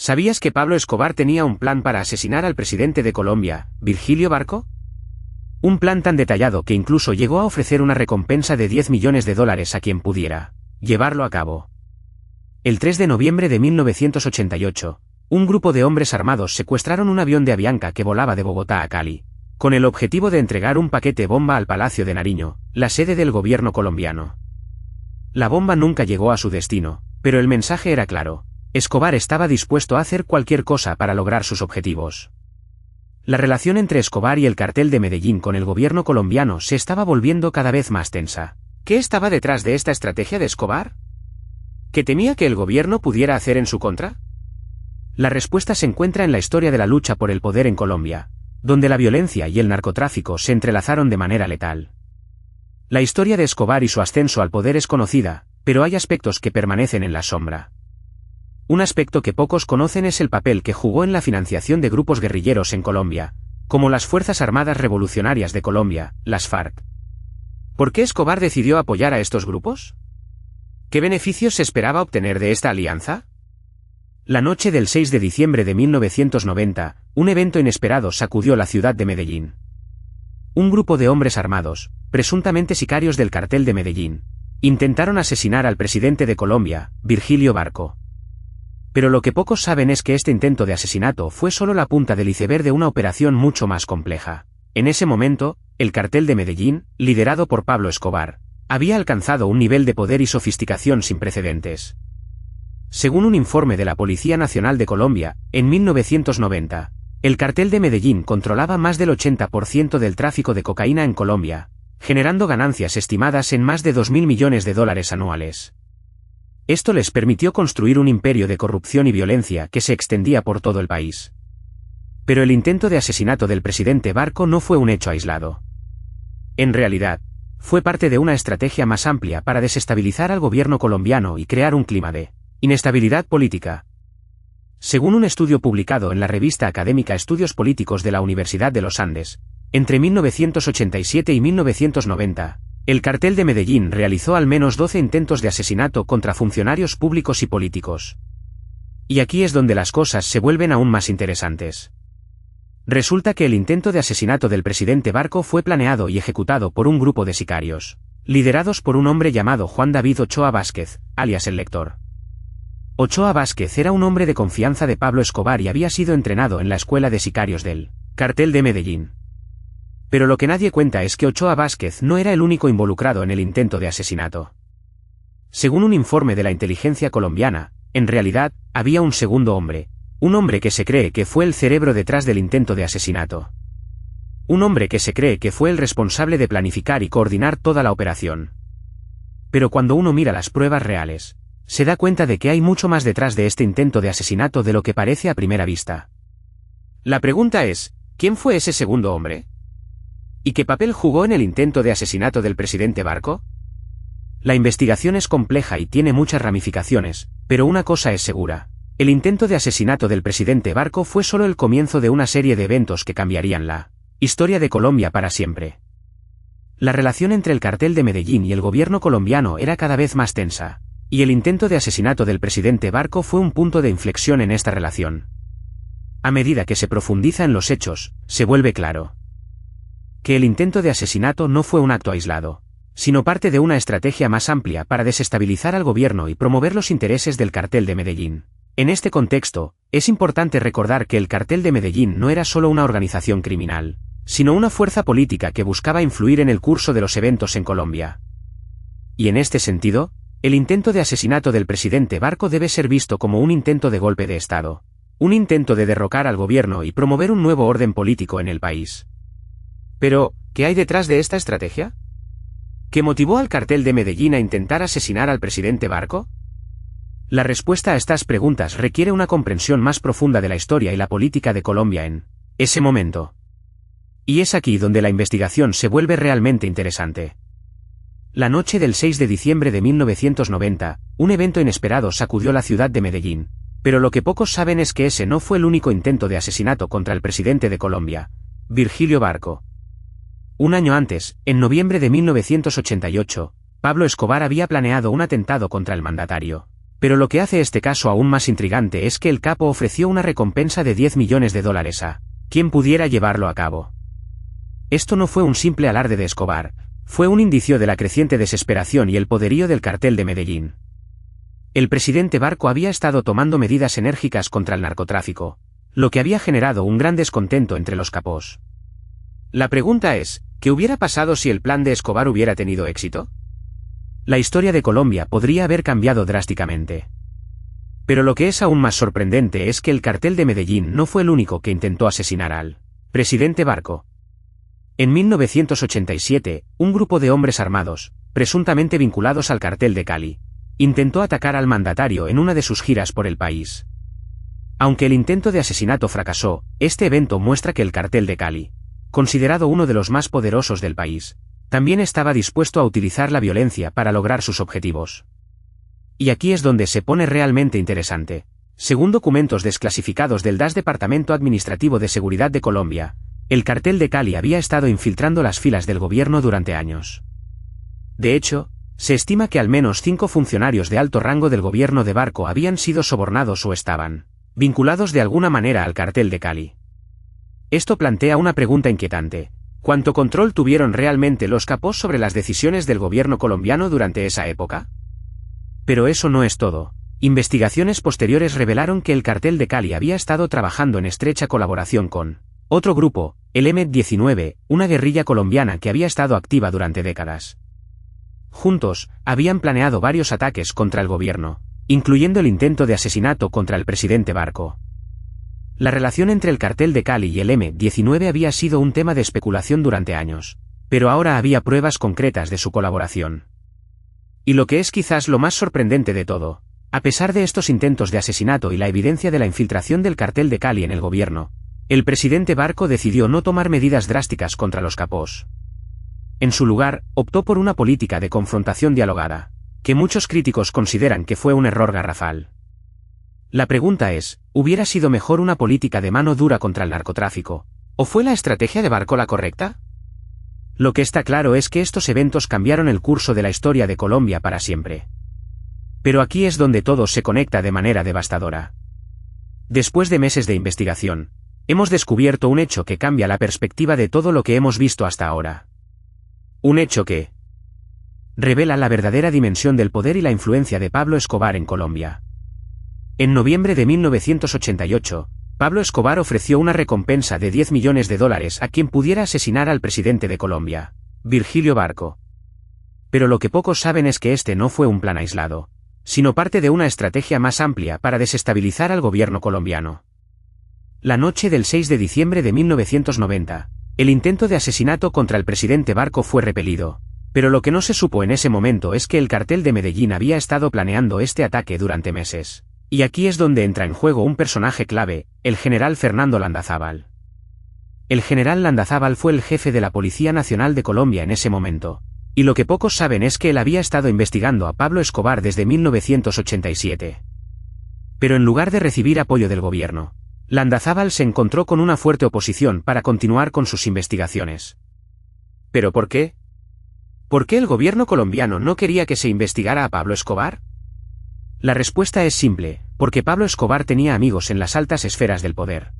¿Sabías que Pablo Escobar tenía un plan para asesinar al presidente de Colombia, Virgilio Barco? Un plan tan detallado que incluso llegó a ofrecer una recompensa de $10 millones a quien pudiera llevarlo a cabo. El 3 de noviembre de 1988, un grupo de hombres armados secuestraron un avión de Avianca que volaba de Bogotá a Cali, con el objetivo de entregar un paquete bomba al Palacio de Nariño, la sede del gobierno colombiano. La bomba nunca llegó a su destino, pero el mensaje era claro: Escobar estaba dispuesto a hacer cualquier cosa para lograr sus objetivos. La relación entre Escobar y el cartel de Medellín con el gobierno colombiano se estaba volviendo cada vez más tensa. ¿Qué estaba detrás de esta estrategia de Escobar? ¿Qué temía que el gobierno pudiera hacer en su contra? La respuesta se encuentra en la historia de la lucha por el poder en Colombia, donde la violencia y el narcotráfico se entrelazaron de manera letal. La historia de Escobar y su ascenso al poder es conocida, pero hay aspectos que permanecen en la sombra. Un aspecto que pocos conocen es el papel que jugó en la financiación de grupos guerrilleros en Colombia, como las Fuerzas Armadas Revolucionarias de Colombia, las FARC. ¿Por qué Escobar decidió apoyar a estos grupos? ¿Qué beneficios se esperaba obtener de esta alianza? La noche del 6 de diciembre de 1990, un evento inesperado sacudió la ciudad de Medellín. Un grupo de hombres armados, presuntamente sicarios del cartel de Medellín, intentaron asesinar al presidente de Colombia, Virgilio Barco. Pero lo que pocos saben es que este intento de asesinato fue solo la punta del iceberg de una operación mucho más compleja. En ese momento, el cartel de Medellín, liderado por Pablo Escobar, había alcanzado un nivel de poder y sofisticación sin precedentes. Según un informe de la Policía Nacional de Colombia, en 1990, el cartel de Medellín controlaba más del 80% del tráfico de cocaína en Colombia, generando ganancias estimadas en más de $2.000 millones anuales. Esto les permitió construir un imperio de corrupción y violencia que se extendía por todo el país. Pero el intento de asesinato del presidente Barco no fue un hecho aislado. En realidad, fue parte de una estrategia más amplia para desestabilizar al gobierno colombiano y crear un clima de inestabilidad política. Según un estudio publicado en la revista académica Estudios Políticos de la Universidad de los Andes, entre 1987 y 1990, el cartel de Medellín realizó al menos 12 intentos de asesinato contra funcionarios públicos y políticos. Y aquí es donde las cosas se vuelven aún más interesantes. Resulta que el intento de asesinato del presidente Barco fue planeado y ejecutado por un grupo de sicarios, liderados por un hombre llamado Juan David Ochoa Vázquez, alias el Lector. Ochoa Vázquez era un hombre de confianza de Pablo Escobar y había sido entrenado en la escuela de sicarios del cartel de Medellín. Pero lo que nadie cuenta es que Ochoa Vázquez no era el único involucrado en el intento de asesinato. Según un informe de la inteligencia colombiana, en realidad, había un segundo hombre, un hombre que se cree que fue el cerebro detrás del intento de asesinato. Un hombre que se cree que fue el responsable de planificar y coordinar toda la operación. Pero cuando uno mira las pruebas reales, se da cuenta de que hay mucho más detrás de este intento de asesinato de lo que parece a primera vista. La pregunta es, ¿quién fue ese segundo hombre? ¿Y qué papel jugó en el intento de asesinato del presidente Barco? La investigación es compleja y tiene muchas ramificaciones, pero una cosa es segura: el intento de asesinato del presidente Barco fue solo el comienzo de una serie de eventos que cambiarían la historia de Colombia para siempre. La relación entre el cartel de Medellín y el gobierno colombiano era cada vez más tensa, y el intento de asesinato del presidente Barco fue un punto de inflexión en esta relación. A medida que se profundiza en los hechos, se vuelve claro que el intento de asesinato no fue un acto aislado, sino parte de una estrategia más amplia para desestabilizar al gobierno y promover los intereses del cartel de Medellín. En este contexto, es importante recordar que el cartel de Medellín no era solo una organización criminal, sino una fuerza política que buscaba influir en el curso de los eventos en Colombia. Y en este sentido, el intento de asesinato del presidente Barco debe ser visto como un intento de golpe de Estado, un intento de derrocar al gobierno y promover un nuevo orden político en el país. Pero, ¿qué hay detrás de esta estrategia? ¿Qué motivó al cartel de Medellín a intentar asesinar al presidente Barco? La respuesta a estas preguntas requiere una comprensión más profunda de la historia y la política de Colombia en ese momento. Y es aquí donde la investigación se vuelve realmente interesante. La noche del 6 de diciembre de 1990, un evento inesperado sacudió la ciudad de Medellín, pero lo que pocos saben es que ese no fue el único intento de asesinato contra el presidente de Colombia, Virgilio Barco. Un año antes, en noviembre de 1988, Pablo Escobar había planeado un atentado contra el mandatario, Pero lo que hace este caso aún más intrigante es que el capo ofreció una recompensa de 10 millones de dólares a quien pudiera llevarlo a cabo. Esto no fue un simple alarde de Escobar, fue un indicio de la creciente desesperación y el poderío del cartel de Medellín. El presidente Barco había estado tomando medidas enérgicas contra el narcotráfico, lo que había generado un gran descontento entre los capos. La pregunta es, ¿qué hubiera pasado si el plan de Escobar hubiera tenido éxito? La historia de Colombia podría haber cambiado drásticamente. Pero lo que es aún más sorprendente es que el cartel de Medellín no fue el único que intentó asesinar al presidente Barco. En 1987, un grupo de hombres armados, presuntamente vinculados al cartel de Cali, intentó atacar al mandatario en una de sus giras por el país. Aunque el intento de asesinato fracasó, este evento muestra que el cartel de Cali, considerado uno de los más poderosos del país, también estaba dispuesto a utilizar la violencia para lograr sus objetivos. Y aquí es donde se pone realmente interesante. Según documentos desclasificados del DAS Departamento Administrativo de Seguridad de Colombia, el cartel de Cali había estado infiltrando las filas del gobierno durante años. De hecho, se estima que al menos 5 funcionarios de alto rango del gobierno de Barco habían sido sobornados o estaban vinculados de alguna manera al cartel de Cali. Esto plantea una pregunta inquietante. ¿Cuánto control tuvieron realmente los capos sobre las decisiones del gobierno colombiano durante esa época? Pero eso no es todo. Investigaciones posteriores revelaron que el cartel de Cali había estado trabajando en estrecha colaboración con otro grupo, el M-19, una guerrilla colombiana que había estado activa durante décadas. Juntos, habían planeado varios ataques contra el gobierno, incluyendo el intento de asesinato contra el presidente Barco. La relación entre el cartel de Cali y el M-19 había sido un tema de especulación durante años, pero ahora había pruebas concretas de su colaboración. Y lo que es quizás lo más sorprendente de todo, a pesar de estos intentos de asesinato y la evidencia de la infiltración del cartel de Cali en el gobierno, el presidente Barco decidió no tomar medidas drásticas contra los capos. En su lugar, optó por una política de confrontación dialogada, que muchos críticos consideran que fue un error garrafal. La pregunta es, ¿hubiera sido mejor una política de mano dura contra el narcotráfico, o fue la estrategia de Barco la correcta? Lo que está claro es que estos eventos cambiaron el curso de la historia de Colombia para siempre. Pero aquí es donde todo se conecta de manera devastadora. Después de meses de investigación, hemos descubierto un hecho que cambia la perspectiva de todo lo que hemos visto hasta ahora. Un hecho que revela la verdadera dimensión del poder y la influencia de Pablo Escobar en Colombia. En noviembre de 1988, Pablo Escobar ofreció una recompensa de 10 millones de dólares a quien pudiera asesinar al presidente de Colombia, Virgilio Barco. Pero lo que pocos saben es que este no fue un plan aislado, sino parte de una estrategia más amplia para desestabilizar al gobierno colombiano. La noche del 6 de diciembre de 1990, el intento de asesinato contra el presidente Barco fue repelido, pero lo que no se supo en ese momento es que el cartel de Medellín había estado planeando este ataque durante meses. Y aquí es donde entra en juego un personaje clave, el general Fernando Landazábal. El general Landazábal fue el jefe de la Policía Nacional de Colombia en ese momento, y lo que pocos saben es que él había estado investigando a Pablo Escobar desde 1987. Pero en lugar de recibir apoyo del gobierno, Landazábal se encontró con una fuerte oposición para continuar con sus investigaciones. ¿Pero por qué? ¿Por qué el gobierno colombiano no quería que se investigara a Pablo Escobar? La respuesta es simple, porque Pablo Escobar tenía amigos en las altas esferas del poder.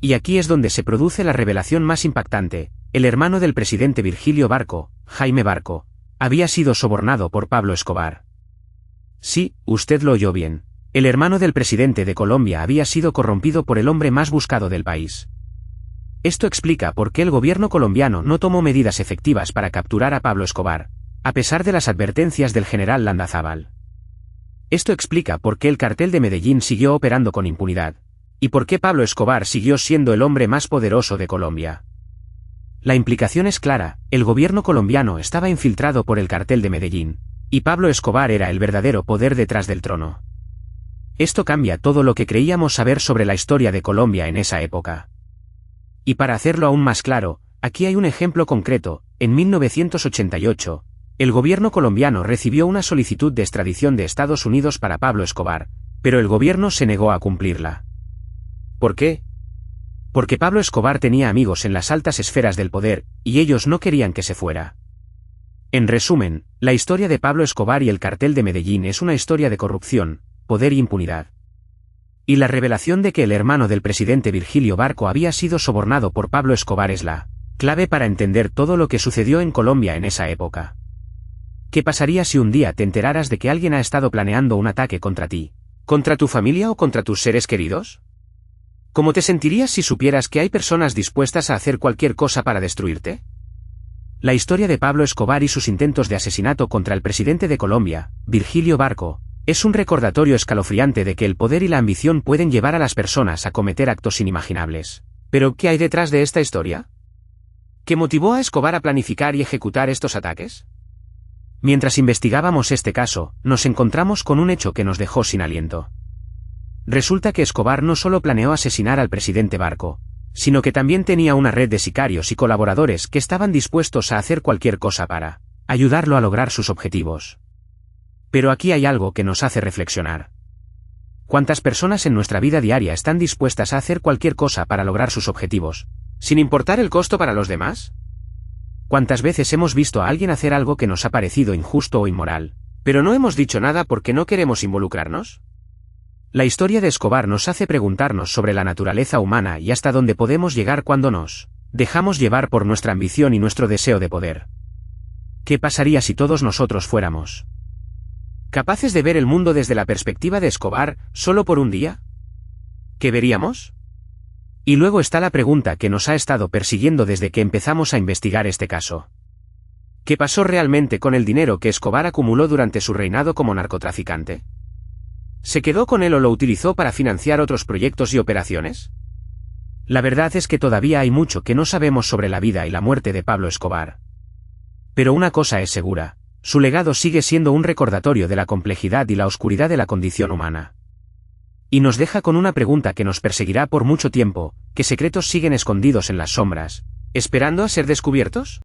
Y aquí es donde se produce la revelación más impactante: el hermano del presidente Virgilio Barco, Jaime Barco, había sido sobornado por Pablo Escobar. Sí, usted lo oyó bien. El hermano del presidente de Colombia había sido corrompido por el hombre más buscado del país. Esto explica por qué el gobierno colombiano no tomó medidas efectivas para capturar a Pablo Escobar, a pesar de las advertencias del general Landazábal. Esto explica por qué el cartel de Medellín siguió operando con impunidad, y por qué Pablo Escobar siguió siendo el hombre más poderoso de Colombia. La implicación es clara: el gobierno colombiano estaba infiltrado por el cartel de Medellín, y Pablo Escobar era el verdadero poder detrás del trono. Esto cambia todo lo que creíamos saber sobre la historia de Colombia en esa época. Y para hacerlo aún más claro, aquí hay un ejemplo concreto: en 1988, el gobierno colombiano recibió una solicitud de extradición de Estados Unidos para Pablo Escobar, pero el gobierno se negó a cumplirla. ¿Por qué? Porque Pablo Escobar tenía amigos en las altas esferas del poder, y ellos no querían que se fuera. En resumen, la historia de Pablo Escobar y el cartel de Medellín es una historia de corrupción, poder y impunidad. Y la revelación de que el hermano del presidente Virgilio Barco había sido sobornado por Pablo Escobar es la clave para entender todo lo que sucedió en Colombia en esa época. ¿Qué pasaría si un día te enteraras de que alguien ha estado planeando un ataque contra ti, contra tu familia o contra tus seres queridos? ¿Cómo te sentirías si supieras que hay personas dispuestas a hacer cualquier cosa para destruirte? La historia de Pablo Escobar y sus intentos de asesinato contra el presidente de Colombia, Virgilio Barco, es un recordatorio escalofriante de que el poder y la ambición pueden llevar a las personas a cometer actos inimaginables. ¿Pero qué hay detrás de esta historia? ¿Qué motivó a Escobar a planificar y ejecutar estos ataques? Mientras investigábamos este caso, nos encontramos con un hecho que nos dejó sin aliento. Resulta que Escobar no solo planeó asesinar al presidente Barco, sino que también tenía una red de sicarios y colaboradores que estaban dispuestos a hacer cualquier cosa para ayudarlo a lograr sus objetivos. Pero aquí hay algo que nos hace reflexionar. ¿Cuántas personas en nuestra vida diaria están dispuestas a hacer cualquier cosa para lograr sus objetivos, sin importar el costo para los demás? ¿Cuántas veces hemos visto a alguien hacer algo que nos ha parecido injusto o inmoral, pero no hemos dicho nada porque no queremos involucrarnos? La historia de Escobar nos hace preguntarnos sobre la naturaleza humana y hasta dónde podemos llegar cuando nos dejamos llevar por nuestra ambición y nuestro deseo de poder. ¿Qué pasaría si todos nosotros fuéramos capaces de ver el mundo desde la perspectiva de Escobar, solo por un día? ¿Qué veríamos? Y luego está la pregunta que nos ha estado persiguiendo desde que empezamos a investigar este caso. ¿Qué pasó realmente con el dinero que Escobar acumuló durante su reinado como narcotraficante? ¿Se quedó con él o lo utilizó para financiar otros proyectos y operaciones? La verdad es que todavía hay mucho que no sabemos sobre la vida y la muerte de Pablo Escobar. Pero una cosa es segura, su legado sigue siendo un recordatorio de la complejidad y la oscuridad de la condición humana. Y nos deja con una pregunta que nos perseguirá por mucho tiempo: ¿qué secretos siguen escondidos en las sombras, esperando a ser descubiertos?